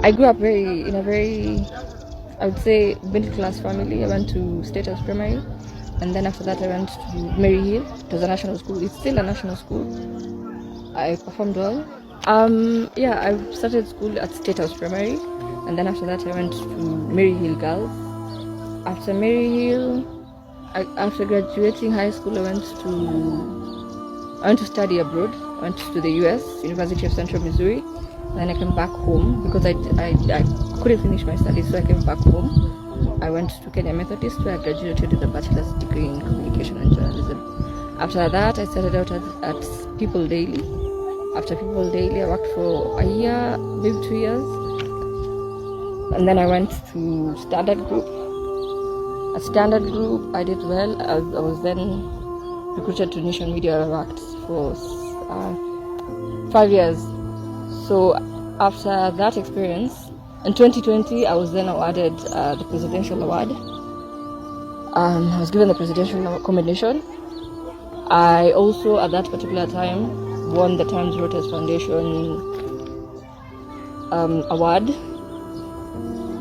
I grew up in a very, I would say, middle class family. I went to State House Primary, and then after that I went to Mary Hill. It was a national school. It's still a national school. I performed well. Yeah, I started school at State House Primary, and then after that I went to Mary Hill Girls. After Mary Hill, after graduating high school, I went to study abroad. I went to the US, University of Central Missouri. Then I came back home because I couldn't finish my studies, so I came back home. I went to Kenya Methodist, where I graduated with a bachelor's degree in communication and journalism. After that, I started out at People Daily. After People Daily, I worked for a year, maybe 2 years. And then I went to Standard Group. At Standard Group, I did well. I was then recruited to Nation Media. I worked for 5 years. So after that experience, in 2020, I was then awarded the Presidential Award. I was given the Presidential Commendation. I also, at that particular time, won the Times Reuters Foundation award.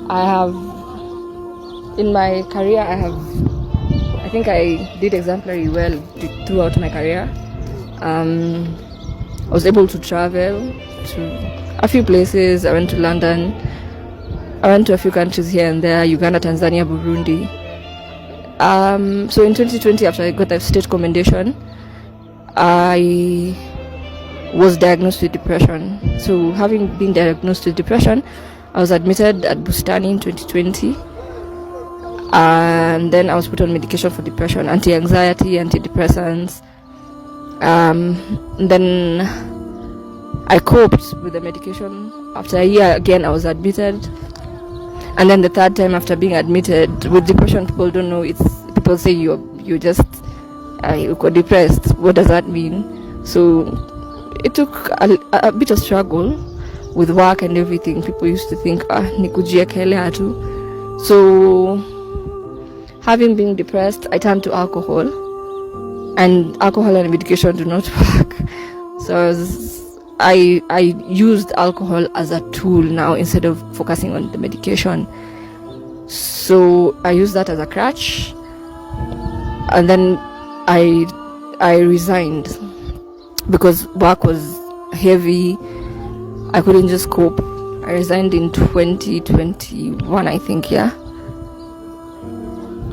I have, in my career, I think I did exemplary well throughout my career. I was able to travel to a few places. I went to London. I went to a few countries here and there, Uganda, Tanzania, Burundi. So in 2020, after I got the state commendation, I was diagnosed with depression. So having been diagnosed with depression, I was admitted at Bustani in 2020. And then I was put on medication for depression, anti-anxiety, antidepressants. Then I coped with the medication. After a year, again, I was admitted. And then the third time after being admitted, with depression, people don't know. People say you're just you're depressed. What does that mean? So it took a bit of struggle with work and everything. People used to think nikujiekele tu. So having been depressed, I turned to alcohol, and alcohol and medication do not work. So I used alcohol as a tool now instead of focusing on the medication. So I used that as a crutch, and then I resigned because work was heavy. I couldn't just cope. I resigned in 2021, I think, yeah.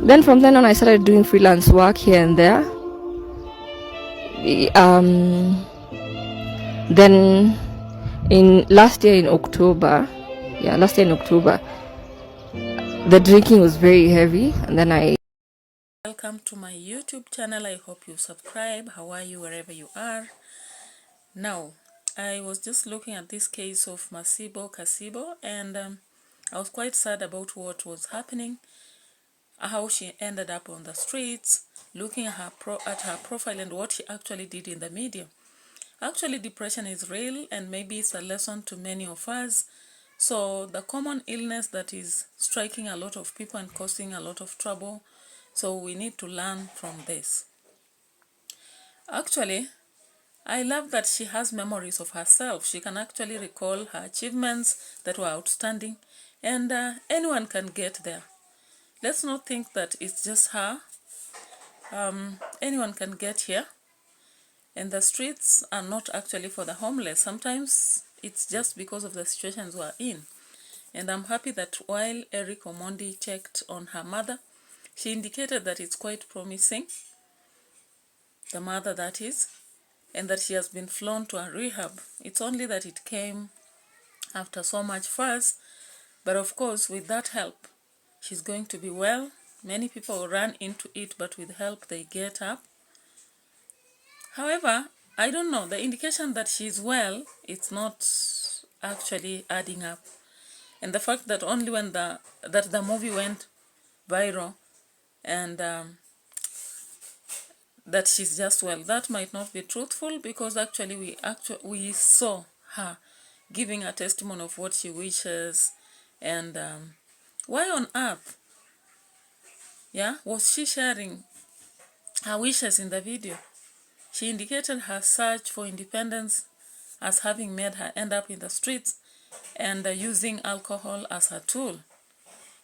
Then from then on, I started doing freelance work here and there. Then last year in October, the drinking was very heavy, and then Welcome to my YouTube channel. I hope you subscribe. How are you wherever you are? Now, I was just looking at this case of MASIBO Kasibo, and I was quite sad about what was happening, how she ended up on the streets, looking at her profile and what she actually did in the media. Actually, depression is real, and maybe it's a lesson to many of us. So the common illness that is striking a lot of people and causing a lot of trouble, so we need to learn from this. Actually, I love that she has memories of herself. She can actually recall her achievements that were outstanding, and anyone can get there. Let's not think that it's just her. Anyone can get here. And the streets are not actually for the homeless. Sometimes it's just because of the situations we're in. And I'm happy that while Eric Omondi checked on her mother, she indicated that it's quite promising, the mother that is, and that she has been flown to a rehab. It's only that it came after so much fuss, but of course with that help, she's going to be well. Many people run into it, but with help they get up. However, I don't know, the indication that she's well, it's not actually adding up. And the fact that only when the movie went viral and that she's just well, that might not be truthful, because actually we saw her giving a testimony of what she wishes, and why on earth was she sharing her wishes in the video? She indicated her search for independence as having made her end up in the streets, and using alcohol as a tool.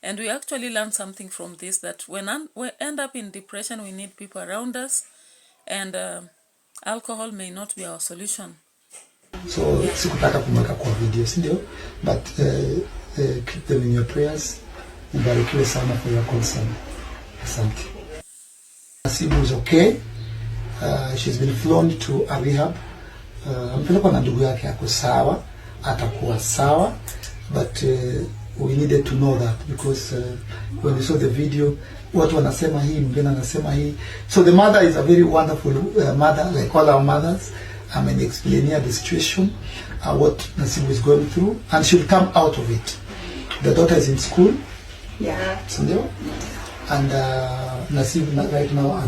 And we actually learned something from this, that when we end up in depression, we need people around us, and alcohol may not be our solution. So sikutaka kumweka kwa video, si ndio? But keep them in your prayers. Mbarikiwe sana for your concern. Asante. Masibo is okay. She's been flown to a rehab. Ampelekwa na ndugu yake, ako sawa, atakuwa sawa, but we needed to know that because when we saw the video, watu wanasema hii, mwingine anasema hii. So the mother is a very wonderful mother, like all our mothers. I mean, explaining the situation, what Masibo is going through, and she'll come out of it. The daughter is in school. Yeah. And Masibo right now,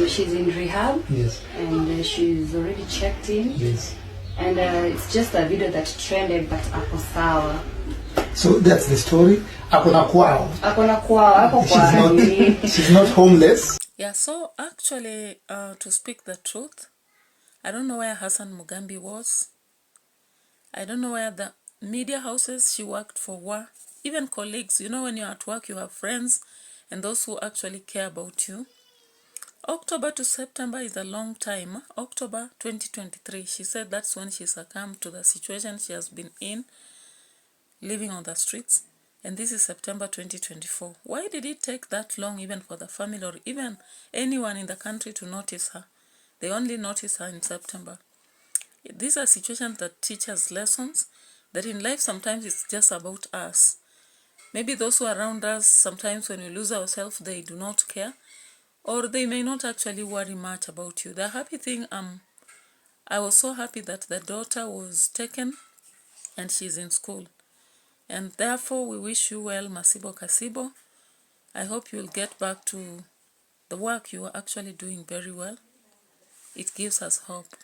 she's in rehab. Yes. And she's already checked in. Yes. And it's just a video that trended, but ako sawa. So that's the story. Akona kwao. She's not homeless. Yeah, so actually, to speak the truth, I don't know where Hassan Mugambi was. I don't know where the media houses she worked for were. Even colleagues, you know, when you're at work, you have friends and those who actually care about you. October to September is a long time. October 2023, she said that's when she succumbed to the situation she has been in, living on the streets. And this is September 2024. Why did it take that long even for the family or even anyone in the country to notice her? They only notice her in September. These are situations that teach us lessons, that in life sometimes it's just about us. Maybe those who are around us, sometimes when we lose ourselves, they do not care, or they may not actually worry much about you. The happy thing, I was so happy that the daughter was taken and she's in school. And therefore, we wish you well, Masibo Kasibo. I hope you will get back to the work you are actually doing very well. It gives us hope.